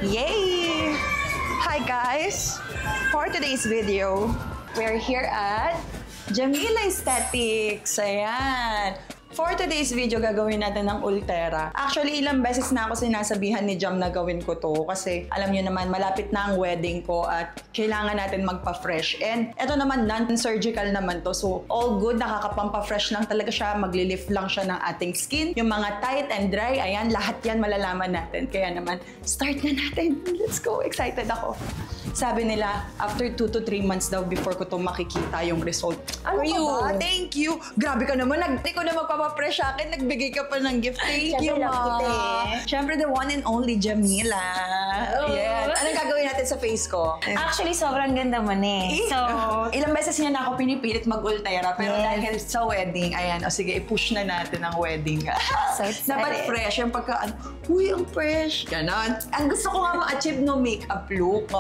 Yay! Hi guys! For today's video, we're here at Jamila Aesthetics. Ayan. For today's video, gagawin natin ng Ulthera. Actually, ilang beses na ako sinasabihan ni Jam na gawin ko to kasi alam niyo naman, malapit na ang wedding ko at kailangan natin magpa-fresh. And ito naman, non-surgical naman to. So, all good, nakakapampa-fresh lang talaga siya. Magli-lift lang siya ng ating skin. Yung mga tight and dry, ayan, lahat yan malalaman natin. Kaya naman, start na natin. Let's go. Excited ako. Sabi nila, after 2 to 3 months daw before ko to makikita yung result. Ano ka ba? Thank you! Grabe ka naman. Hindi ko na magpapapresh sa akin. Nagbigay ka pa ng gift. Thank you, Ma. Siyempre, the one and only Jamila. Oh. Yeah. Anong gagawin natin sa face ko? Actually, sobrang ganda mo eh. So, ilang beses niya na ako pinipilit mag-Ulthera. Pero dahil sa wedding, ayan, o sige, i-push na natin ang wedding. So excited. Dapat fresh. Yung pagka, uy, ang fresh. Ganon. Ang gusto ko nga ma-achieve no makeup look.